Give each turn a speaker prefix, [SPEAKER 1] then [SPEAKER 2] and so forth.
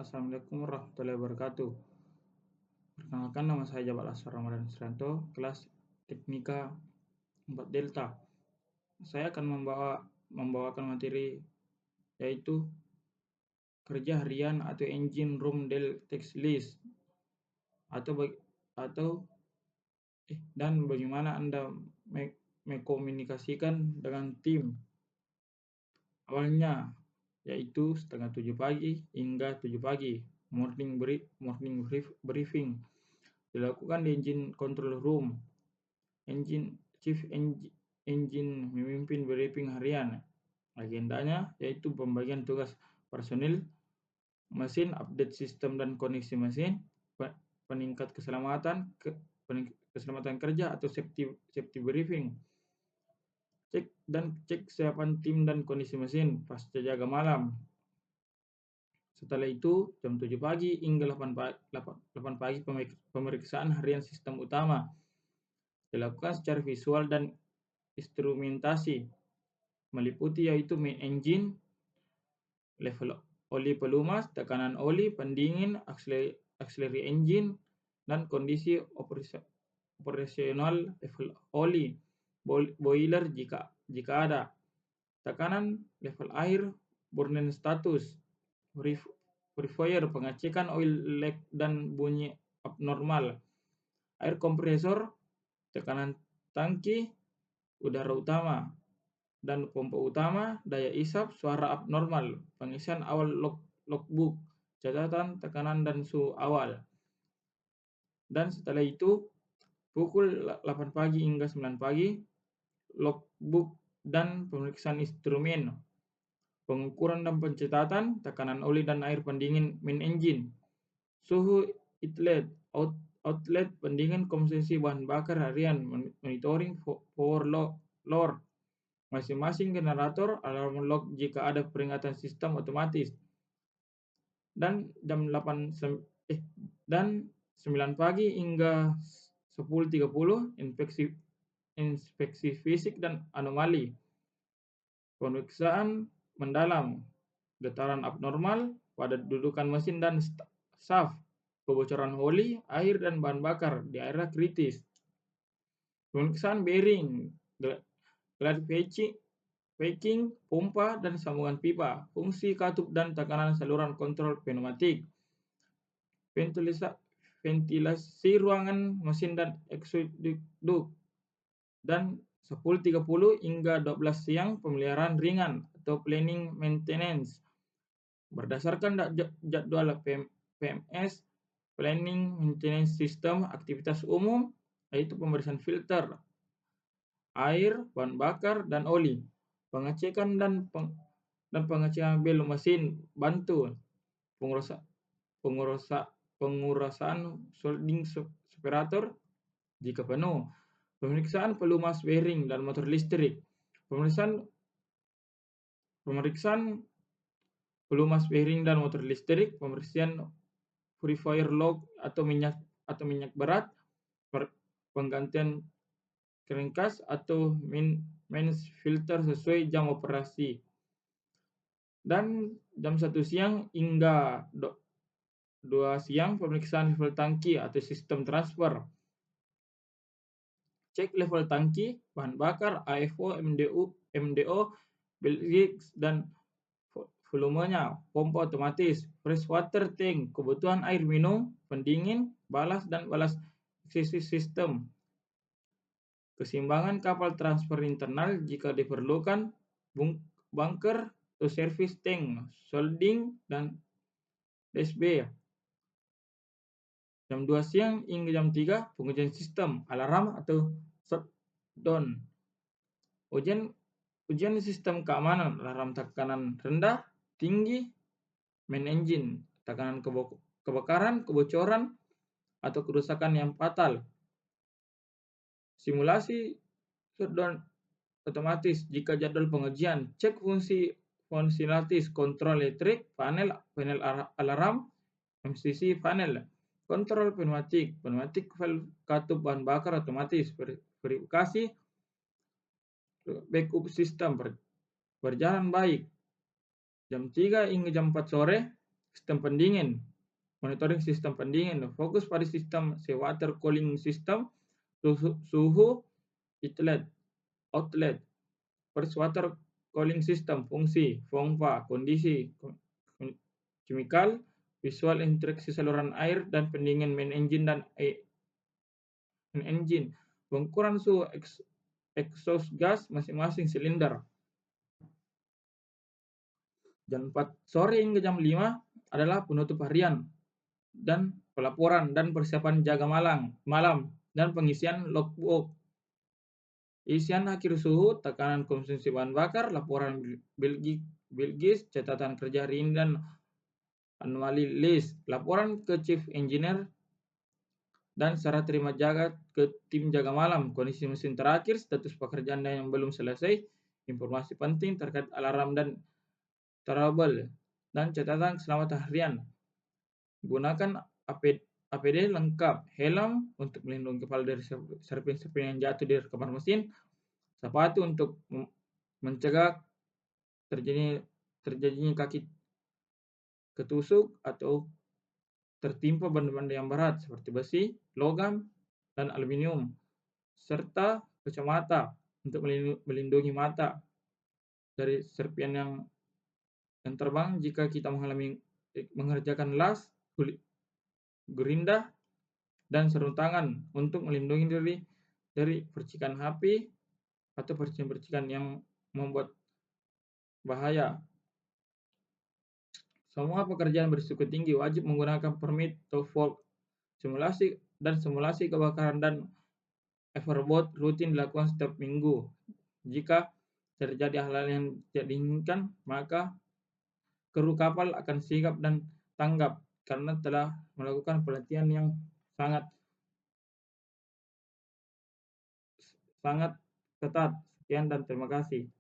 [SPEAKER 1] Assalamualaikum warahmatullahi wabarakatuh. Perkenalkan, nama saya Jabal Aswar Ramadan Srianto, kelas Teknika 4 Delta. Saya akan membawakan materi yaitu kerja harian atau engine room del text list dan bagaimana Anda mengkomunikasikan dengan tim. Awalnya yaitu setengah 7 pagi hingga 7 pagi. Morning briefing dilakukan di engine control room. Chief engine memimpin briefing harian. Agendanya yaitu pembagian tugas personil, mesin, update sistem dan koneksi mesin, peningkat keselamatan kerja atau safety briefing, cek kesiapan tim dan kondisi mesin pasca jaga malam. Setelah itu, jam 7 pagi hingga 8 pagi pemeriksaan harian sistem utama dilakukan secara visual dan instrumentasi, meliputi yaitu main engine, level oli pelumas, tekanan oli, pendingin, auxiliary engine, dan kondisi operasional level oli, boiler jika ada, tekanan, level air, burning status, prefier, pengecekan oil leak dan bunyi abnormal, air kompresor, tekanan tangki, udara utama, dan pompa utama, daya isap, suara abnormal, pengisian awal logbook, catatan tekanan dan suhu awal. Dan setelah itu, pukul 8 pagi hingga 9 pagi, logbook dan pemeriksaan instrumen, pengukuran dan pencatatan tekanan oli dan air pendingin main engine, suhu outlet pendingin konsumsi bahan bakar harian, monitoring power load, masing-masing generator, alarm log jika ada peringatan sistem otomatis. Dan jam 9 pagi hingga 10.30 inspeksi fisik dan anomali, pemeriksaan mendalam, getaran abnormal pada dudukan mesin dan shaft, kebocoran oli, air dan bahan bakar di area kritis, pemeriksaan bearing, packing, pompa dan sambungan pipa, fungsi katup dan tekanan saluran kontrol pneumatik, ventilasi ruangan mesin dan exhaust duct. Dan 10.30 hingga 12 siang pemeliharaan ringan atau planning maintenance berdasarkan jadwal PMS, planning maintenance system, aktivitas umum yaitu pembersihan filter, air, bahan bakar dan oli, pengecekan dan pengecekan bel mesin bantu, pengurasan soldering separator jika penuh, pemeriksaan pelumas bearing dan motor listrik, pemeriksaan pelumas bearing dan motor listrik, pembersihan purifier log atau minyak berat, penggantian crankcase atau mains filter sesuai jam operasi. Dan jam 1 siang hingga 2 siang pemeriksaan level tangki atau sistem transfer, cek level tangki, bahan bakar, AFO, MDO, belgics dan volumenya, pompa otomatis, fresh water tank, kebutuhan air minum, pendingin, balas dan balas sistem, keseimbangan kapal transfer internal jika diperlukan, bunker atau service tank, soldering dan DSB. Jam 2 siang hingga jam 3 pengujian sistem, alarm atau shutdown, ujian sistem keamanan, alarm tekanan rendah, tinggi, main engine, tekanan kebakaran, kebocoran atau kerusakan yang fatal, simulasi shutdown otomatis jika jadwal pengujian, cek fungsionalitas kontrol elektrik, panel alarm, MCC panel, kontrol pneumatik valve katup bahan bakar otomatis, verifikasi backup sistem berjalan baik. Jam 3 hingga jam 4 sore Sistem pendingin, monitoring sistem pendingin, fokus pada sistem seawater cooling system, suhu outlet, freshwater cooling system, fungsi, pompa, kondisi kimikal, visual interaksi saluran air, dan pendingin main engine dan engine, pengukuran suhu exhaust gas masing-masing silinder. Jam 4 sore hingga jam 5 adalah penutup harian dan pelaporan dan persiapan jaga malam dan pengisian logbook. Isian akhir suhu, tekanan konsumsi bahan bakar, laporan Bilgis, catatan kerja hari ini dan annual list, laporan ke chief engineer dan serah terima jaga ke tim jaga malam, kondisi mesin terakhir, status pekerjaan yang belum selesai, informasi penting terkait alarm dan trouble, dan catatan keselamatan harian. Gunakan APD lengkap, helm untuk melindungi kepala dari serpin yang jatuh di kamar mesin, sepatu untuk mencegah terjadinya kaki ketusuk atau tertimpa benda-benda yang berat seperti besi, logam, dan aluminium, serta kacamata untuk melindungi mata dari serpian yang terbang jika kita mengerjakan las, gerinda, dan sarung tangan untuk melindungi diri dari percikan api atau percikan-percikan yang membuat bahaya. Semua pekerjaan berisiko tinggi wajib menggunakan permit TOEFL simulasi kebakaran dan overboard rutin dilakukan setiap minggu. Jika terjadi hal-hal yang tidak diinginkan, maka kru kapal akan sigap dan tanggap karena telah melakukan pelatihan yang sangat ketat. Sekian dan terima kasih.